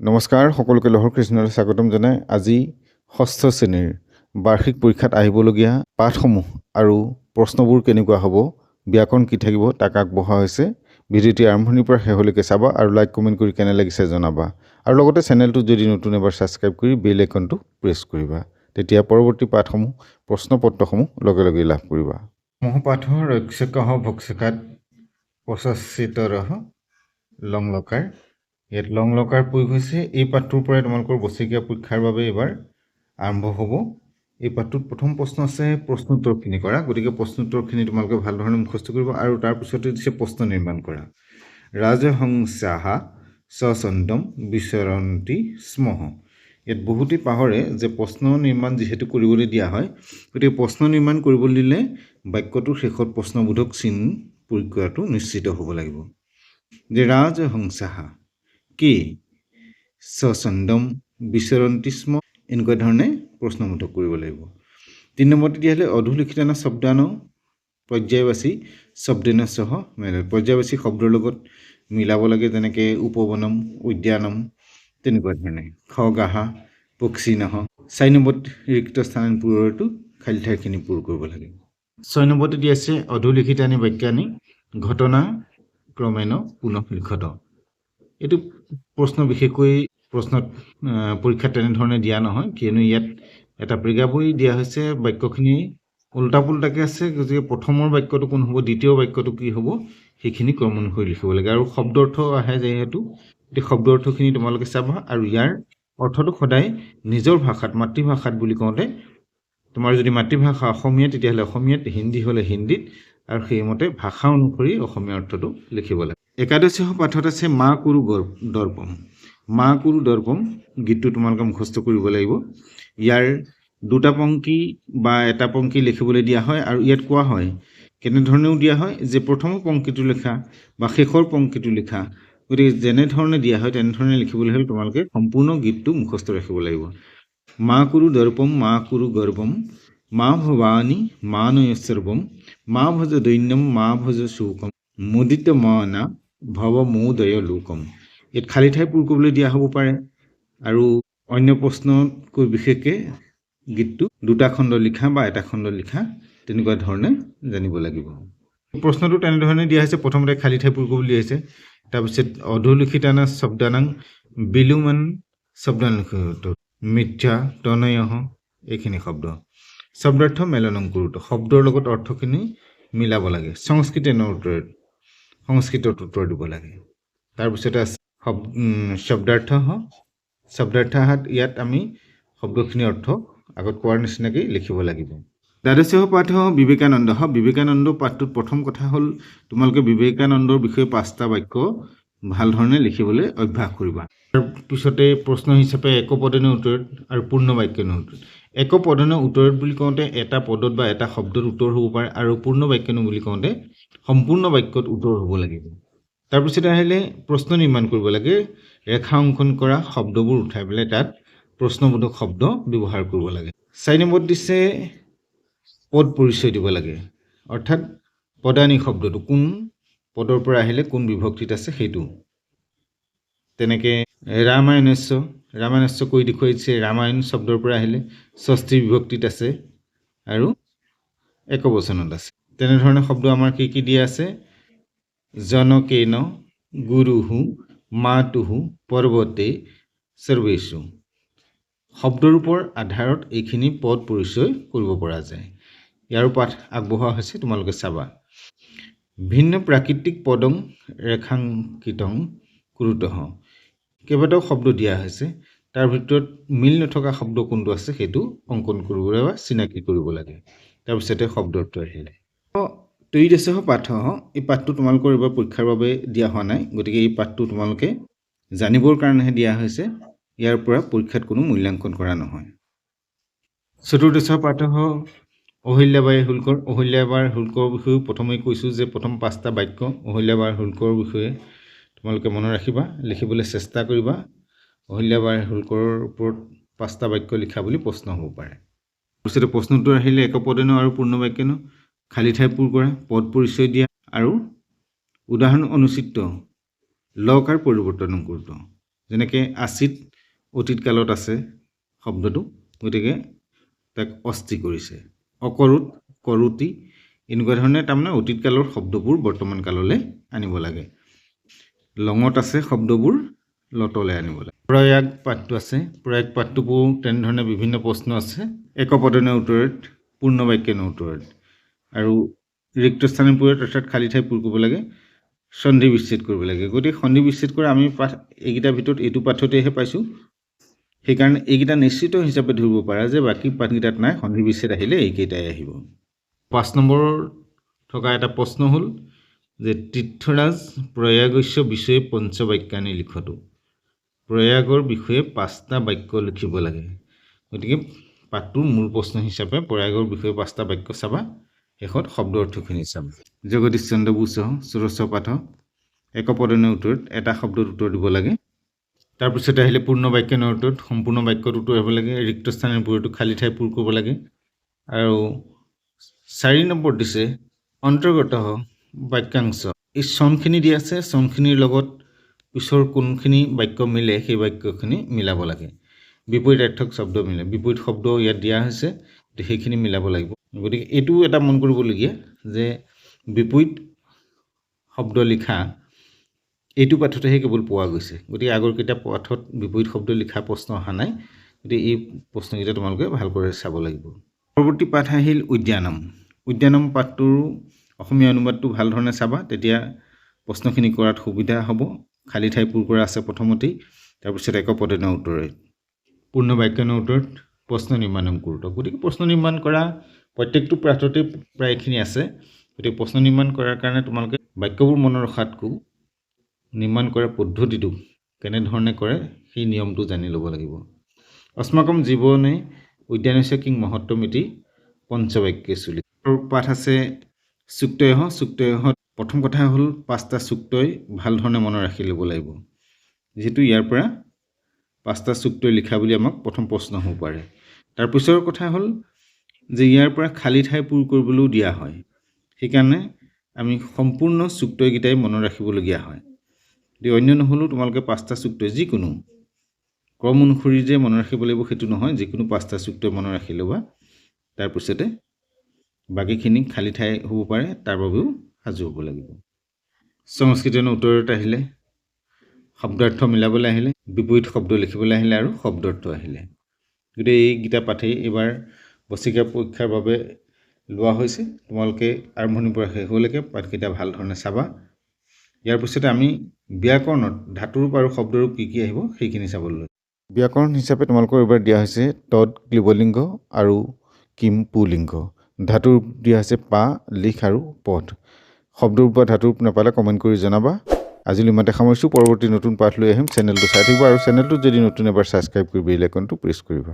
নমস্কাৰ সকলোকে লহৰ কৃষ্ণলৈ স্বাগতম জনাই আজি ষষ্ঠ শ্ৰেণীৰ বাৰ্ষিক পৰীক্ষাত আহিবলগীয়া পাঠসমূহ আৰু প্ৰশ্নবোৰ কেনেকুৱা হ'ব ব্যাকৰণ কি থাকিব তাক আগবঢ়া হৈছে ভিডিঅ'টি আৰম্ভণিৰ পৰা শেষলৈকে চাবা আৰু লাইক কমেণ্ট কৰি কেনে লাগিছে জনাবা আৰু লগতে চেনেলটো যদি নতুন এবাৰ ছাবস্ক্ৰাইব কৰি বেল আইকনটো প্ৰেছ কৰিবা তেতিয়া পৰৱৰ্তী পাঠসমূহ প্ৰশ্নপত্ৰসমূহ লগে লগে লাভ কৰিবা মহপাঠৰ ৰক্ষকঃ ভক্ষকাত পঁচাশীতৰঃ লং লকাৰ ইয়াত লং লকাৰ প্ৰয়োগ হৈছে এই পাঠটোৰ পৰাই তোমালোকৰ বছৰীয়া পৰীক্ষাৰ বাবে এবাৰ আৰম্ভ হ'ব এই পাঠটোত প্ৰথম প্ৰশ্ন আছে প্ৰশ্নোত্তৰখিনি কৰা গতিকে প্ৰশ্নোত্তৰখিনি তোমালোকে ভালদৰে মুখস্থ কৰিব আৰু তাৰ পিছতে দিছে প্ৰশ্ন নিৰ্মাণ কৰা ৰাজহংসাহ সচন্দম বিচৰন্তি স্মঃ ইয়াত বহুতেই পাহৰে যে প্ৰশ্ন নিৰ্মাণ যিহেতু কৰিবলৈ দিয়া হয় গতিকে প্ৰশ্ন নিৰ্মাণ কৰিবলৈ দিলে বাক্যটোৰ শেষত প্ৰশ্নবোধক চিন প্ৰয়োগ কৰাটো নিশ্চিত হ'ব লাগিব যে ৰাজহংসাহ কি সচন্দম বিচৰন্তি স্ম এনেকুৱা ধৰণে প্ৰশ্নবোধক কৰিব লাগিব ৩ নম্বৰতে দিয়া হ'লে অধুলিখিতান শব্দান পৰ্যায়বাচী শব্দেন সহ পৰ্যায়বাচী শব্দৰ লগত মিলাব লাগে যেনেকৈ উপবনম উদ্যানম তেনেকুৱা ধৰণে খগাহা পক্ষীনহ ৪ নম্বৰত ৰিক্ত স্থান পূৰণটো খালী ঠাইখিনি পূৰ কৰিব লাগে ৬ নম্বৰতে দিয়া আছে অধুলিখিতানি বাক্যানি ঘটনা ক্ৰমেণ পুনঃ লিখত এইটো প্ৰশ্ন বিশেষকৈ প্ৰশ্নত পৰীক্ষা তেনেধৰণে দিয়া নহয় কিয়নো ইয়াত এটা প্ৰেগাবৈ দিয়া হৈছে বাক্যখিনি উল্টা পুল্টাকৈ আছে গতিকে প্ৰথমৰ বাক্যটো কোন হ'ব দ্বিতীয় বাক্যটো কি হ'ব সেইখিনি ক্ৰম অনুসৰি লিখিব লাগে আৰু শব্দ অৰ্থ আহে যিহেতু এই শব্দ অৰ্থখিনি তোমালোকে চাবা আৰু ইয়াৰ অৰ্থটো সদায় নিজৰ ভাষাত মাতৃভাষাত বুলি কওঁতে তোমাৰ যদি মাতৃভাষা অসমীয়া তেতিয়াহ'লে অসমীয়াত হিন্দী হ'লে হিন্দীত আৰু সেইমতে ভাষা অনুসৰি অসমীয়া অৰ্থটো লিখিব লাগে একাদশ পাঠত আছে মা কুৰু দৰ্পম মা কুৰু দৰ্পম গীতটো তোমালোকে মুখস্থ কৰিব লাগিব ইয়াৰ দুটা পংক্তি বা এটা পংক্তি লিখিবলৈ দিয়া হয় আৰু ইয়াত কোৱা হয় কেনেধৰণেও দিয়া হয় যে প্ৰথম পংক্তিটো লিখা বা শেষৰ পংক্তিটো লিখা গতিকে যেনেধৰণে দিয়া হয় তেনেধৰণে লিখিবলৈ হ'লে তোমালোকে সম্পূৰ্ণ গীতটো মুখস্থ ৰাখিব লাগিব মা কুৰু দৰ্পম মা কুৰু গৰ্বম মা ভৱানী মা নয়সৰ্বম মা ভজ দৈন্যম মা ভজ শোকম মুদিত মনা ভৱ মোদয় লোকম ইয়াত খালী ঠাই পূৰ কৰিবলৈ দিয়া হ'ব পাৰে আৰু অন্য প্ৰশ্নতকৈ বিশেষকৈ গীতটো দুটা খণ্ড লিখা বা এটা খণ্ড লিখা তেনেকুৱা ধৰণে জানিব লাগিব প্ৰশ্নটো তেনেধৰণে দিয়া হৈছে প্ৰথমতে খালী ঠাই পূৰ কৰিবলৈ দিয়া হৈছে তাৰপিছত অধুলিখিতান শব্দানাং বিলুমান শব্দানুলিখিত মিথ্যা তনয় এইখিনি শব্দ শব্দাৰ্থ মেলনং কুৰুত শব্দৰ লগত অৰ্থখিনি মিলাব লাগে সংস্কৃতত উত্তৰ দিব লাগে তাৰপিছতে আছে শব্দাৰ্থ ইয়াত আমি শব্দখিনিৰ অৰ্থ আগত কোৱাৰ নিচিনাকৈ লিখিব লাগিব দ্বাদশ পাঠ বিবেকানন্দ পাঠটোত প্ৰথম কথা হ'ল তোমালোকে বিবেকানন্দৰ বিষয়ে 5টা বাক্য ভাল ধৰণে লিখিবলৈ অভ্যাস কৰিবা তাৰপিছতে প্ৰশ্ন হিচাপে একপদনে উত্তৰত আৰু পূৰ্ণ বাক্যনে উত্তৰত একপদনে উত্তৰত বুলি কওঁতে এটা পদত বা এটা শব্দত উত্তৰ হ'ব পাৰে আৰু পূৰ্ণ বাক্যনে বুলি কওঁতে সম্পূৰ্ণ বাক্যত উত্তৰ হ'ব লাগিব তাৰপিছতে আহিলে প্ৰশ্ন নিৰ্মাণ কৰিব লাগে ৰেখা অংকন কৰা শব্দবোৰ উঠাই পেলাই তাত প্ৰশ্নবোধক শব্দ ব্যৱহাৰ কৰিব লাগে 4 নম্বৰত দিছে পদ পৰিচয় দিব লাগে অৰ্থাৎ পদানী শব্দটো কোন পদৰ পৰা আহিলে কোন বিভক্তিত আছে সেইটো তেনেকৈ ৰামায়ণস্য কৈ দেখুৱাইছে ৰামায়ণ শব্দৰ পৰা আহিলে ষষ্ঠী বিভক্তিত আছে আৰু একবচনত আছে তেনেধৰণে শব্দ আমাৰ কি দিয়া আছে জনকেন গুৰুহু মাতুহু পৰ্বতে সৰ্বেষু শব্দৰূপৰ আধাৰত এইখিনি পদ পৰিচয় কৰিব পৰা যায় ইয়াৰ পাঠ আগবঢ়োৱা হৈছে তোমালোকে চাবা ভিন্ন প্ৰাকৃতিক পদং ৰেখাংকিতং কুৰুতঃ কেইবাটাও শব্দ দিয়া হৈছে তাৰ ভিতৰত মিল নথকা শব্দ কোনটো আছে সেইটো অংকন কৰিবলৈ বা চিনাকি কৰিব লাগে তাৰপিছতে শব্দটো আহিলে ত্ৰয়োদশ পাঠ এই পাঠটো তোমালোকৰ এইবাৰ পৰীক্ষাৰ বাবে দিয়া হোৱা নাই গতিকে এই পাঠটো তোমালোকে জানিবৰ কাৰণেহে দিয়া হৈছে ইয়াৰ পৰা পৰীক্ষাত কোনো মূল্যাংকন কৰা নহয় চতুৰ্দশ পাঠ অহিল্যাবাই হোলকৰ বিষয়ে প্ৰথমেই কৈছোঁ যে প্ৰথম 5টা বাক্য অহিল্যাবাই হোলকৰ বিষয়ে তোমালোকে মনত ৰাখিবা লিখিবলৈ চেষ্টা কৰিবা অহিল্যাবাই হোলকৰ ওপৰত 5টা বাক্য লিখা বুলি প্ৰশ্ন হ'ব পাৰে তাৰপিছতে প্ৰশ্নটো আহিলে একপদন আৰু পূৰ্ণ বাক্যন খালী ঠাই পূৰ কৰা পদ পৰিচয় দিয়া আৰু উদাহৰণ অনুচিত লকাৰ পৰিৱৰ্তন কৰোঁ যেনেকৈ আচিত অতীত কালত আছে শব্দটো, গতিকে তাক অস্থি কৰিছে। অকৰুত কৰোতি, এনেকুৱা ধৰণে তাৰমানে অতীত কালৰ শব্দবোৰ বৰ্তমান কাললৈ আনিব লাগে। লঙত আছে শব্দবোৰ লতলৈ আনিব লাগে। প্ৰয়াগ পাঠটো আছে, প্ৰয়াগ পাঠটোবোৰ তেনেধৰণে বিভিন্ন প্ৰশ্ন আছে। একপদনে উত্তৰত, পূৰ্ণ বাক্যেনে উত্তৰত, আৰু ৰিক্ত স্থানৰ পূৰত অৰ্থাৎ খালী ঠাই পূৰ কৰিব লাগে, সন্ধি বিচ্ছেদ কৰিব লাগে। গতিকে সন্ধি বিচ্ছেদ কৰা আমি পাঠ এইকেইটাৰ ভিতৰত এইটো পাঠতেহে পাইছোঁ, সেইকাৰণে এইকেইটা নিশ্চিত হিচাপে ধৰিব পাৰা যে বাকী পাঠকেইটাত নাই, সন্ধি বিচ্ছেদ আহিলে এইকেইটাই আহিব। 5 নম্বৰ থকা এটা প্ৰশ্ন হ'ল যে তীৰ্থৰাজ প্ৰয়াগস্য বিষয়ে পঞ্চবাক্যানি লিখতো। প্ৰয়াগৰ বিষয়ে 5টা বাক্য লিখিব লাগে। গতিকে পাঠটোৰ মূল প্ৰশ্ন হিচাপে প্ৰয়াগৰ বিষয়ে 5টা বাক্য চাবা, শেষত শব্দ অৰ্থখিনি চাবা। জগদীশ চন্দ্ৰ বসু ষোড়শ পাঠ, একপদনে উত্তৰত এটা শব্দত উত্তৰ দিব লাগে। তাৰপিছতে আহিলে পূৰ্ণ বাক্যেনৰ উত্তৰত সম্পূৰ্ণ বাক্যত উত্তৰ হ'ব লাগে, ৰিক্ত স্থানৰ পূৰতো খালী ঠাই পূৰ কৰিব লাগে। আৰু 4 নম্বৰ দিছে অন্তৰ্গত বাক্যাংশ, এই চমখিনি দি আছে, চমখিনিৰ লগত পিছৰ কোনখিনি বাক্য মিলে সেই বাক্যখিনি মিলাব লাগে। বিপৰীতাৰ্থক শব্দ মিলে, বিপৰীত শব্দ ইয়াত দিয়া হৈছে, সেইখিনি মিলাব লাগিব। গতিকে এইটো এটা মন কৰিবলগীয়া যে বিপৰীত শব্দ লিখা এইটো পাঠতেহে কেৱল পোৱা গৈছে। গতিকে আগৰকেইটা পাঠত বিপৰীত শব্দ লিখা প্ৰশ্ন অহা নাই, গতিকে এই প্ৰশ্নকেইটা তোমালোকে ভালকৈ চাব লাগিব। পৰৱৰ্তী পাঠ আহিল উদ্যানম। উদ্যানম পাঠটোৰ অসমীয়া অনুবাদটো ভাল ধৰণে চাবা, তেতিয়া প্ৰশ্নখিনি কৰাত সুবিধা হ'ব। খালী ঠাই পূৰ কৰা আছে প্ৰথমতেই, তাৰপিছত একপদনে উত্তৰে, পূৰ্ণ বাক্যনৰ উত্তৰত প্ৰশ্ন নিৰ্মাণম কৰোঁত। গতিকে প্ৰশ্ন নিৰ্মাণ কৰা প্ৰত্যেকটো পাঠতে প্ৰায়খিনি আছে। গতিকে প্ৰশ্ন নিৰ্মাণ কৰাৰ কাৰণে তোমালোকে বাক্যবোৰ মনত ৰখাতকৈ নিৰ্মাণ কৰাৰ পদ্ধতিটো কেনেধৰণে কৰে সেই নিয়মটো জানি ল'ব লাগিব। অস্মাকম জীৱনে উদ্যানস্য কিং মহত্বমিতি পঞ্চবাক্যে চুলি। পাঠ আছে চুক্তয়ঃ। চুক্তয়ঃত প্ৰথম কথা হ'ল 5টা চুক্তই ভাল ধৰণে মনত ৰাখি ল'ব লাগিব, যিহেতু ইয়াৰ পৰা 5টা চুক্তই লিখা বুলি আমাক প্ৰথম প্ৰশ্ন হ'ব পাৰে। তাৰপিছৰ কথা হ'ল যে ইয়াৰ পৰা খালী ঠাই পূৰ কৰিবলৈও দিয়া হয়, সেইকাৰণে আমি সম্পূৰ্ণ চুক্তইকেইটাই মনত ৰাখিবলগীয়া হয়। অন্য নহ'লেও তোমালোকে 5টা চুক্তই যিকোনো ক্ৰম অনুসৰি যে মনত ৰাখিব লাগিব সেইটো নহয়, যিকোনো 5টা চুক্তই মনত ৰাখি ল'বা। তাৰপিছতে বাকীখিনি খালী ঠাই হ'ব পাৰে, তাৰ বাবেও সাজু হ'ব লাগিব। সংস্কৃতনৰ উত্তৰত আহিলে, শব্দাৰ্থ মিলাবলৈ আহিলে, বিপৰীত শব্দ লিখিবলৈ আহিলে আৰু শব্দাৰ্থ আহিলে। গতিকে এইকেইটা পাঠেই এইবাৰ বছৰেকীয়া পৰীক্ষাৰ বাবে লোৱা হৈছে। তোমালোকে আৰম্ভণিৰ পৰা শেষলৈকে পাঠকেইটা ভাল ধৰণে চাবা। ইয়াৰ পিছতে আমি ব্যাকৰণত ধাতুৰূপ আৰু শব্দৰূপ কি কি আহিব সেইখিনি চাবলৈ। ব্যাকৰণ হিচাপে তোমালোকৰ এইবাৰ দিয়া হৈছে তদ ক্লিবলিংগ আৰু কিম পুলিংগ। ধাতুৰূপ দিয়া হৈছে পা, লিখ আৰু পথ। শব্দৰূপ বা ধাতুৰূপ নাপালে কমেণ্ট কৰি জনাবা। আজিলৈ ইমানতে সামৰিছোঁ। পৰৱৰ্তী নতুন পাঠ লৈ আহিম। চেনেলটো চাই থাকিবা আৰু চেনেলটোত যদি নতুন এবাৰ ছাবস্ক্ৰাইব কৰি বেল আইকনটো প্ৰেছ কৰিবা।